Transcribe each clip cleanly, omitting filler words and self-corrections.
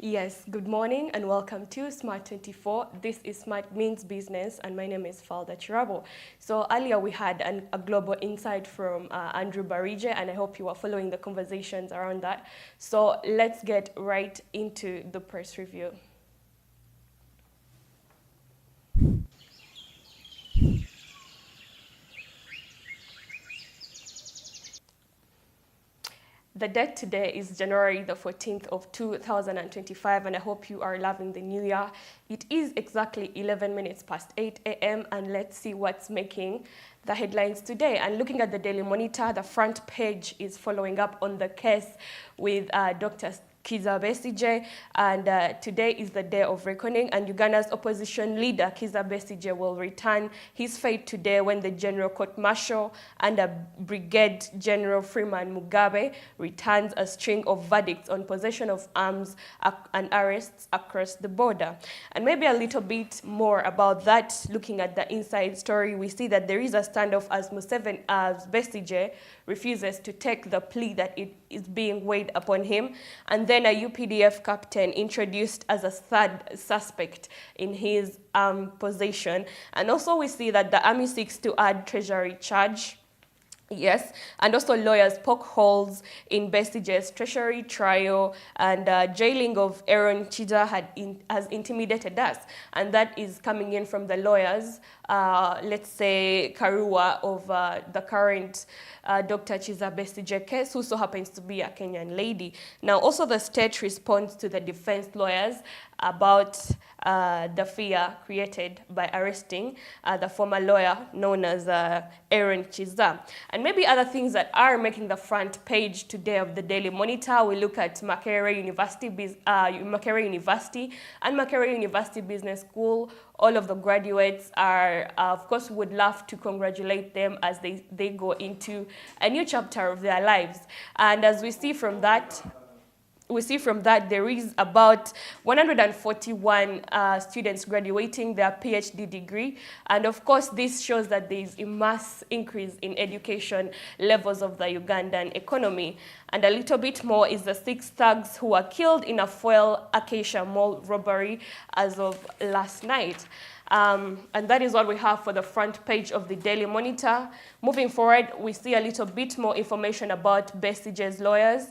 Yes, good morning and welcome to Smart 24. This is Smart Means Business and my name is Falda Chirabo. So earlier we had a global insight from Andrew Barige and I hope you are following the conversations around that. So let's get right into the press review. The date today is January the 14th of 2025 and I hope you are loving the new year. It is exactly 11 minutes past 8 a.m. and let's see what's making the headlines today. And looking at the Daily Monitor, the front page is following up on the case with Dr. Kizza Besigye, and today is the day of reckoning, and Uganda's opposition leader Kizza Besigye will return his fate today when the General Court Martial under Brigadier General Freeman Mugabe returns a string of verdicts on possession of arms and arrests across the border. And maybe a little bit more about that, looking at the inside story, we see that there is a standoff as Besigye refuses to take the plea that it is being weighed upon him, and then a UPDF captain introduced as a third suspect in his possession. And also we see that the army seeks to add treasury charge. Yes, and also lawyers poke holes in Besigye's treasury trial, and jailing of Aaron Chida has intimidated us. And that is coming in from the lawyers, let's say Karua of the current Dr. Kizza Besigye case, who so happens to be a Kenyan lady. Now, also the state responds to the defense lawyers about the fear created by arresting the former lawyer known as Aaron Chizza. And maybe other things that are making the front page today of the Daily Monitor, we look at Makerere University and Makerere University Business School. All of the graduates are, of course, would love to congratulate them as they go into a new chapter of their lives. And as we see from that, there is about 141 students graduating their PhD degree. And of course, this shows that there is a mass increase in education levels of the Ugandan economy. And a little bit more is the 6 thugs who were killed in a Foyle Acacia Mall robbery as of last night. And that is what we have for the front page of the Daily Monitor. Moving forward, we see a little bit more information about Besigye's lawyers,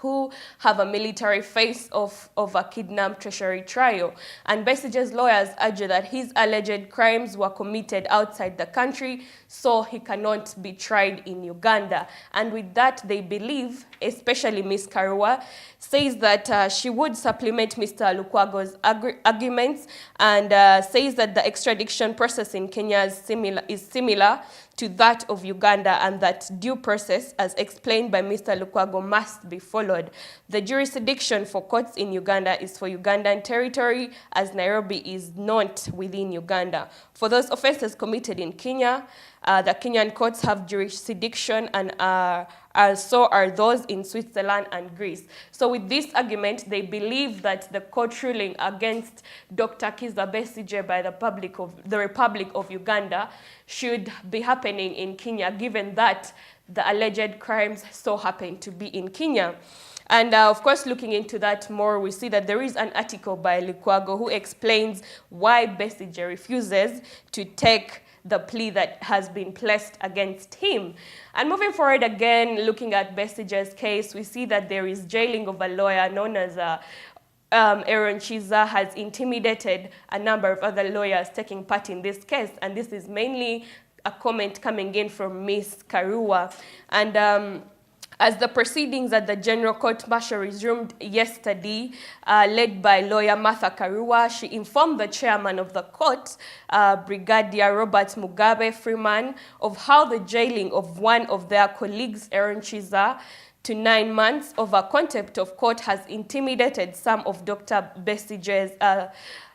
who have a military face of a kidnap treasury trial. And Besigye's lawyers argue that his alleged crimes were committed outside the country, so he cannot be tried in Uganda. And with that, they believe, especially Ms. Karua, says that she would supplement Mr. Lukwago's arguments, and says that the extradition process in Kenya is similar to that of Uganda, and that due process, as explained by Mr. Lukwago, must be followed. The jurisdiction for courts in Uganda is for Ugandan territory, as Nairobi is not within Uganda. For those offenses committed in Kenya, the Kenyan courts have jurisdiction, and so are those in Switzerland and Greece. So with this argument, they believe that the court ruling against Dr. Kizza Besigye by the Republic of Uganda should be happening in Kenya, given that the alleged crimes so happen to be in Kenya. And of course, looking into that more, we see that there is an article by Lukwago who explains why Besigye refuses to take the plea that has been placed against him. And moving forward again, looking at Besigye's case, we see that there is jailing of a lawyer known as Aaron Chizza has intimidated a number of other lawyers taking part in this case. And this is mainly a comment coming in from Ms. Karua. And as the proceedings at the General Court Martial resumed yesterday, led by lawyer Martha Karua, she informed the chairman of the court, Brigadier Robert Mugabe Freeman, of how the jailing of one of their colleagues, Aaron Chizza, to 9 months over contempt of court has intimidated some of Dr. Besigye's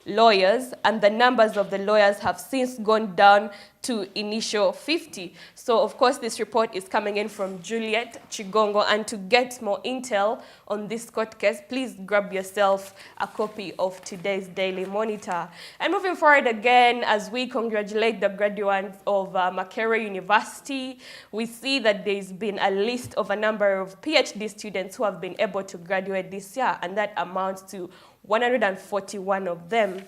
lawyers, and the numbers of the lawyers have since gone down to initial 50. So of course this report is coming in from Juliet Chigongo, and to get more intel on this court case, please grab yourself a copy of today's Daily Monitor. And moving forward again, as we congratulate the graduates of Makerere University, we see that there's been a list of a number of PhD students who have been able to graduate this year, and that amounts to 141 of them.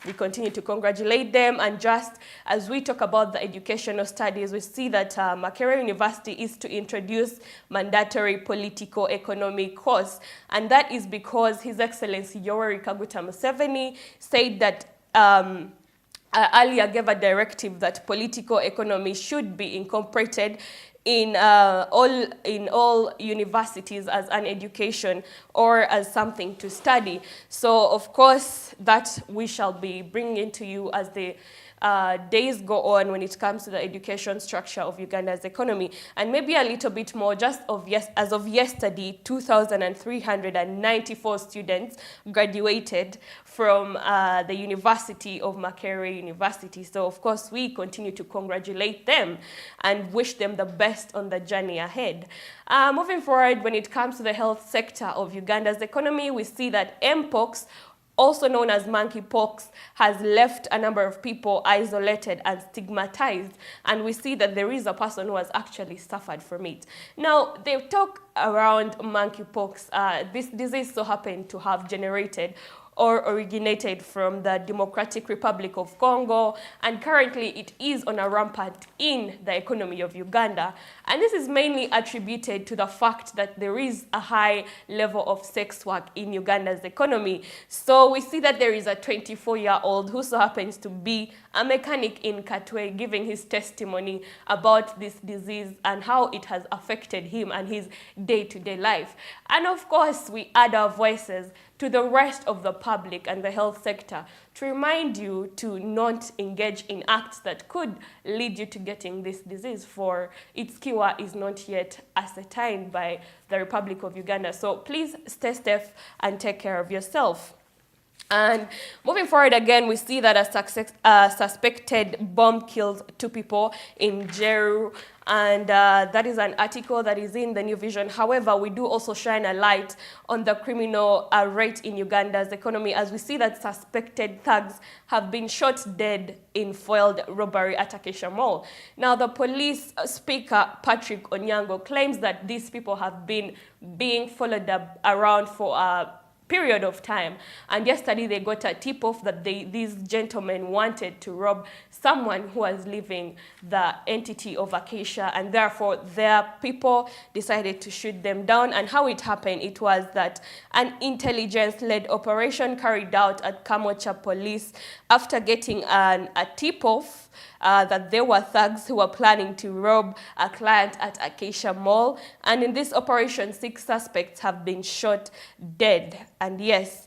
We continue to congratulate them, and just as we talk about the educational studies, we see that Makerere University is to introduce mandatory political economy course, and that is because His Excellency Yoweri Kaguta Museveni said that earlier gave a directive that political economy should be incorporated in all universities as an education or as something to study. So of course that we shall be bringing to you as the days go on when it comes to the education structure of Uganda's economy. And maybe a little bit more, just as of yesterday, 2,394 students graduated from the University of Makerere University. So of course we continue to congratulate them and wish them the best on the journey ahead. Moving forward, when it comes to the health sector of Uganda's economy, we see that Mpox, also known as monkeypox, has left a number of people isolated and stigmatized, and we see that there is a person who has actually suffered from it. Now, they talk around monkeypox. This disease so happened to have generated or originated from the Democratic Republic of Congo, and currently it is on a rampant in the economy of Uganda. And this is mainly attributed to the fact that there is a high level of sex work in Uganda's economy. So we see that there is a 24-year-old who so happens to be a mechanic in Katwe, giving his testimony about this disease and how it has affected him and his day-to-day life. And of course, we add our voices to the rest of the public and the health sector to remind you to not engage in acts that could lead you to getting this disease, for its cure is not yet ascertained by the Republic of Uganda. So please stay safe and take care of yourself. And moving forward again, we see that a suspected bomb kills 2 people in Jeru, and that is an article that is in the New Vision. However, we do also shine a light on the criminal rate in Uganda's economy, as we see that suspected thugs have been shot dead in foiled robbery at Acacia Mall. Now, the police speaker, Patrick Onyango, claims that these people have been being followed around for a period of time, and yesterday they got a tip-off that these gentlemen wanted to rob someone who was leaving the entity of Acacia, and therefore their people decided to shoot them down. And how it happened, it was that an intelligence-led operation carried out at Kamocha Police after getting a tip-off that there were thugs who were planning to rob a client at Acacia Mall. And in this operation, 6 suspects have been shot dead. And yes,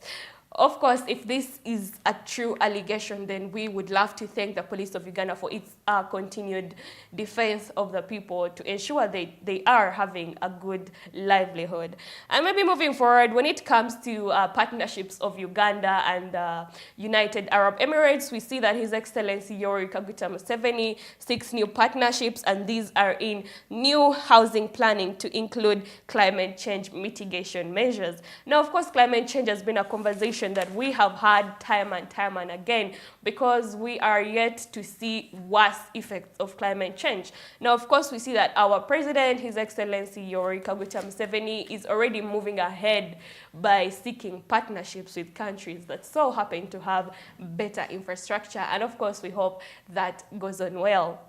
of course, if this is a true allegation, then we would love to thank the police of Uganda for its continued defense of the people to ensure they are having a good livelihood. And maybe moving forward, when it comes to partnerships of Uganda and United Arab Emirates, we see that His Excellency Yoweri Kaguta Museveni 6 new partnerships, and these are in new housing planning to include climate change mitigation measures. Now, of course, climate change has been a conversation that we have had time and again, because we are yet to see worse effects of climate change. Now, of course, we see that our president, His Excellency Yoweri Kaguta Museveni, is already moving ahead by seeking partnerships with countries that so happen to have better infrastructure. And of course, we hope that goes on well.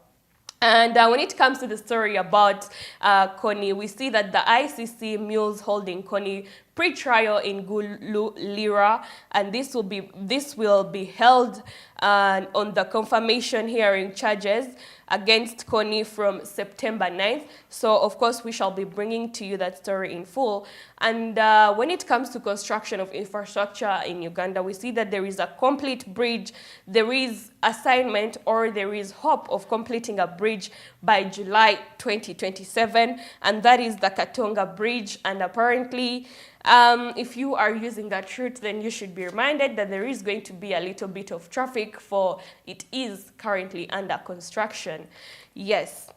And when it comes to the story about Kony, we see that the ICC Mules holding Kony pre-trial in Gulu Lira, and this will be held on the confirmation hearing charges against Kony from September 9th. So of course we shall be bringing to you that story in full. And when it comes to construction of infrastructure in Uganda, we see that there is a complete bridge, there is assignment, or there is hope of completing a bridge by July 2027, and that is the Katonga Bridge. And apparently If you are using that route, then you should be reminded that there is going to be a little bit of traffic, for it is currently under construction. Yes.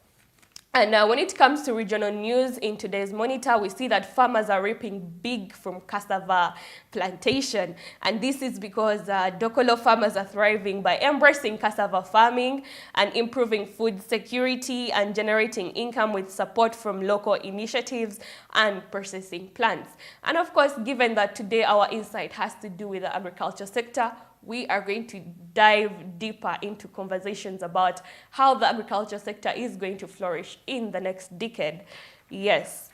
And when it comes to regional news in today's monitor, we see that farmers are reaping big from cassava plantation. And this is because Dokolo farmers are thriving by embracing cassava farming and improving food security and generating income with support from local initiatives and processing plants. And of course, given that today our insight has to do with the agriculture sector, we are going to dive deeper into conversations about how the agriculture sector is going to flourish in the next decade. Yes.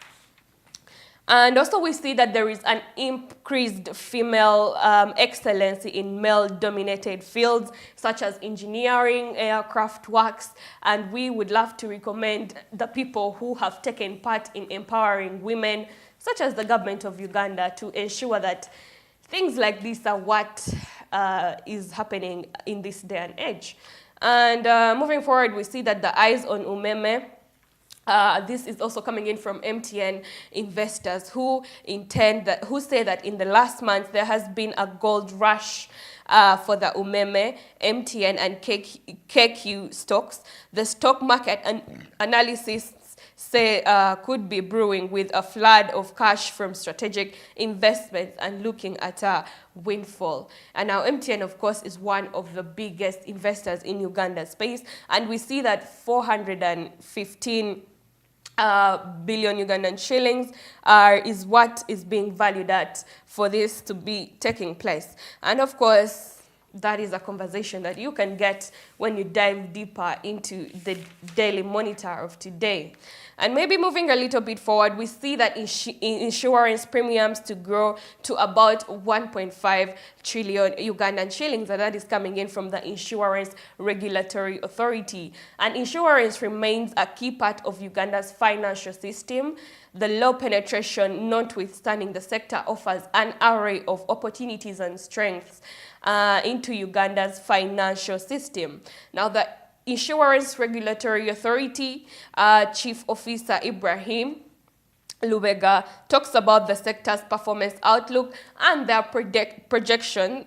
And also we see that there is an increased female excellency in male-dominated fields such as engineering, aircraft works, and we would love to recommend the people who have taken part in empowering women, such as the government of Uganda, to ensure that things like this are what is happening in this day and age. And moving forward, we see that the eyes on Umeme, this is also coming in from MTN investors who say that in the last month there has been a gold rush for the Umeme, MTN, and KQ stocks. The stock market analysis say could be brewing with a flood of cash from strategic investments and looking at a windfall. And now MTN, of course, is one of the biggest investors in Uganda's space, and we see that 415 billion Ugandan shillings is what is being valued at for this to be taking place. And of course, that is a conversation that you can get when you dive deeper into the daily monitor of today. And maybe moving a little bit forward, we see that insurance premiums to grow to about 1.5 trillion Ugandan shillings, and that is coming in from the Insurance Regulatory Authority. And insurance remains a key part of Uganda's financial system. The low penetration, notwithstanding, the sector offers an array of opportunities and strengths into Uganda's financial system. Now, the Insurance Regulatory Authority Chief Officer Ibrahim Lubega talks about the sector's performance outlook and their projections,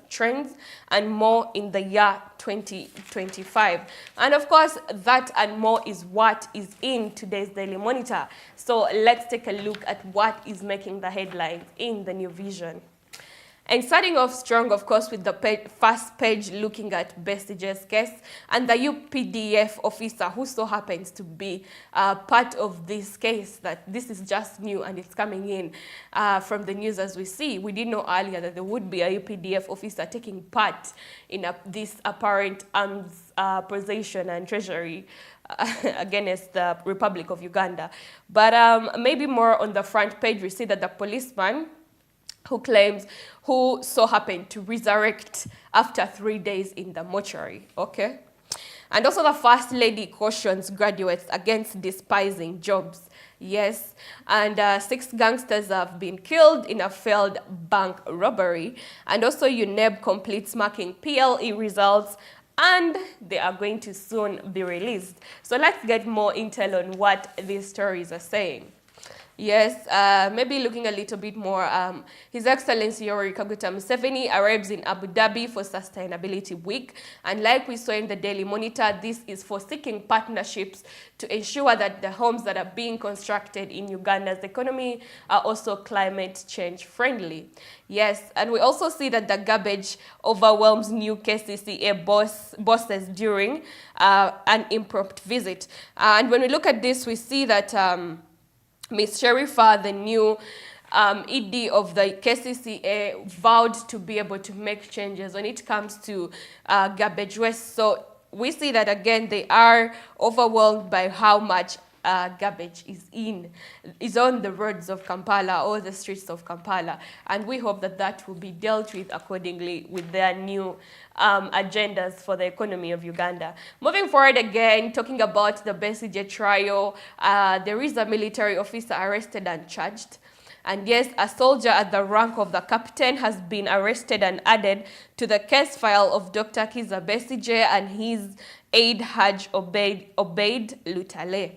trends, and more in the year 2025. And of course, that and more is what is in today's Daily Monitor. So let's take a look at what is making the headlines in the New Vision. And starting off strong, of course, with the first page looking at Besige's case and the UPDF officer who so happens to be part of this case, that this is just new and it's coming in from the news as we see. We didn't know earlier that there would be a UPDF officer taking part in this apparent arms possession and treasury against the Republic of Uganda. But maybe more on the front page, we see that the policeman who so happened to resurrect after 3 days in the mortuary, okay? And also the First Lady cautions graduates against despising jobs. Yes, and 6 gangsters have been killed in a failed bank robbery. And also UNEB completes marking PLE results, and they are going to soon be released. So let's get more intel on what these stories are saying. Yes, maybe looking a little bit more, His Excellency Yoweri Kaguta Museveni arrives in Abu Dhabi for Sustainability Week. And like we saw in the Daily Monitor, this is for seeking partnerships to ensure that the homes that are being constructed in Uganda's economy are also climate change friendly. Yes, and we also see that the garbage overwhelms new KCCA bosses during an impromptu visit. And when we look at this, we see that Ms. Sherifa, the new ED of the KCCA, vowed to be able to make changes when it comes to garbage waste. So we see that, again, they are overwhelmed by how much garbage is on the roads of Kampala or the streets of Kampala. And we hope that that will be dealt with accordingly with their new agendas for the economy of Uganda. Moving forward again, talking about the Besigye trial, there is a military officer arrested and charged. And yes, a soldier at the rank of the captain has been arrested and added to the case file of Dr. Kizza Besigye and his aide Haj Obeid Lutale.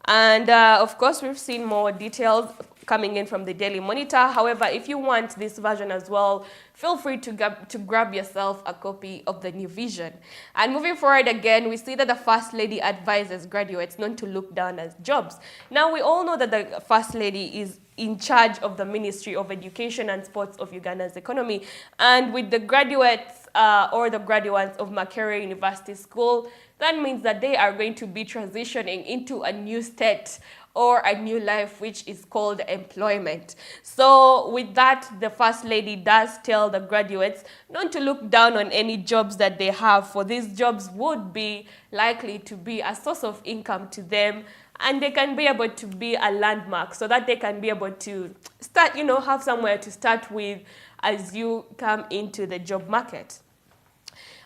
And of course, we've seen more details coming in from the Daily Monitor. However, if you want this version as well, feel free to grab yourself a copy of the New Vision. And moving forward again, we see that the First Lady advises graduates not to look down at jobs. Now, we all know that the First Lady is in charge of the Ministry of Education and Sports of Uganda's economy. And with the graduates or the graduates of Makerere University School, that means that they are going to be transitioning into a new state or a new life, which is called employment. So with that, the First Lady does tell the graduates not to look down on any jobs that they have, for these jobs would be likely to be a source of income to them, and they can be able to be a landmark so that they can be able to start, have somewhere to start with as you come into the job market.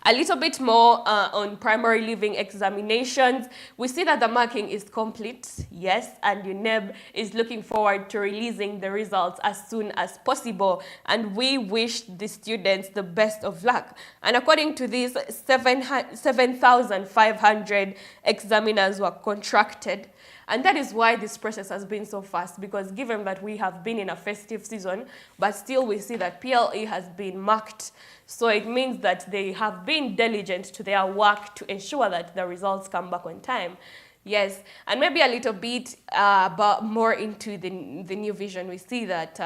A little bit more on primary leaving examinations. We see that the marking is complete, yes, and UNEB is looking forward to releasing the results as soon as possible. And we wish the students the best of luck. And according to this, 7,500 examiners were contracted. And that is why this process has been so fast, because given that we have been in a festive season, but still we see that PLE has been marked. So it means that they have been diligent to their work to ensure that the results come back on time. Yes, and maybe a little bit about more into the New Vision, we see that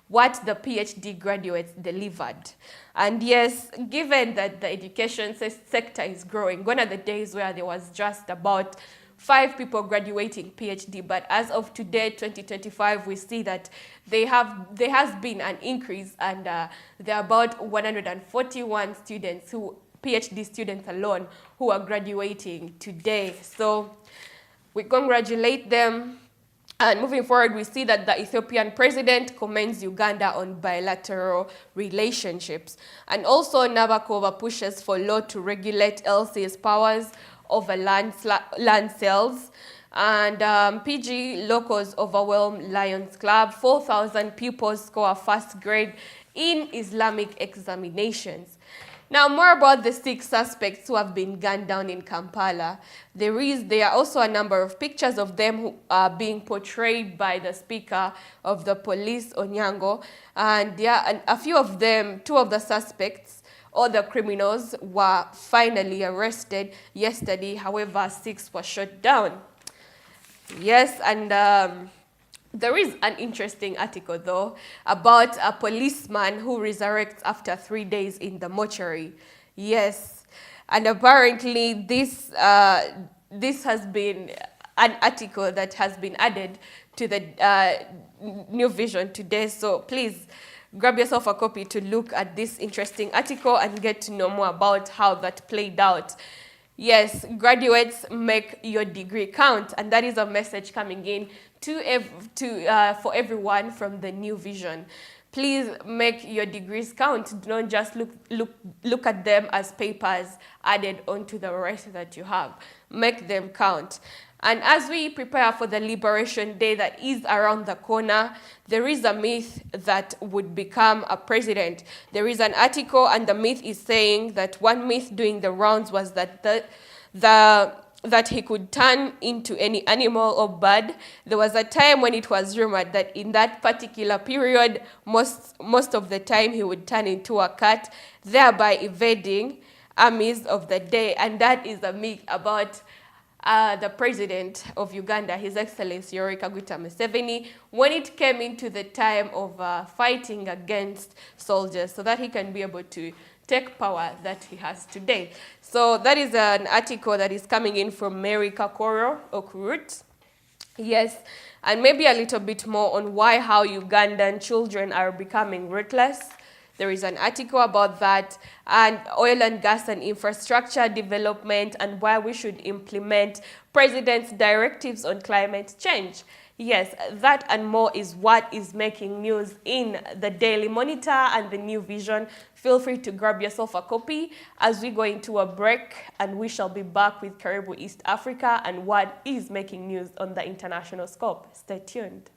what the PhD graduates delivered. And yes, given that the education sector is growing, gone are the days where there was just about 5 people graduating PhD, but as of today, 2025, we see that there has been an increase, and there are about 141 students PhD students alone, who are graduating today. So we congratulate them. And moving forward, we see that the Ethiopian president commends Uganda on bilateral relationships. And also Nabakova pushes for law to regulate LC's powers over land sales. And PG locals overwhelm Lions Club. 4,000 pupils score first grade in Islamic examinations. Now, more about the 6 suspects who have been gunned down in Kampala. There are also a number of pictures of them who are being portrayed by the Speaker of the Police, Onyango. And a few of them, 2 of the suspects, all the criminals, were finally arrested yesterday. However, 6 were shot down. Yes, and there is an interesting article, though, about a policeman who resurrects after 3 days in the mortuary. Yes, and apparently this has been an article that has been added to the New Vision today. So please grab yourself a copy to look at this interesting article and get to know more about how that played out. Yes, graduates, make your degree count, and that is a message coming in for everyone from the New Vision. Please make your degrees count. Don't just look at them as papers added onto the rest that you have. Make them count. And as we prepare for the Liberation Day that is around the corner, there is a myth that would become a president. There is an article, and the myth is saying that one myth doing the rounds was that that he could turn into any animal or bird. There was a time when it was rumored that in that particular period, most of the time he would turn into a cat, thereby evading armies of the day. And that is a myth about the president of Uganda, His Excellency Yoweri Kaguta Museveni, when it came into the time of fighting against soldiers, so that he can be able to take power that he has today. So that is an article that is coming in from Mary Kakoro Okurut. Yes, and maybe a little bit more on how Ugandan children are becoming ruthless. There is an article about that, and oil and gas and infrastructure development, and why we should implement President's directives on climate change. Yes, that and more is what is making news in the Daily Monitor and the New Vision. Feel free to grab yourself a copy as we go into a break, and we shall be back with Karibu East Africa and what is making news on the international scope. Stay tuned.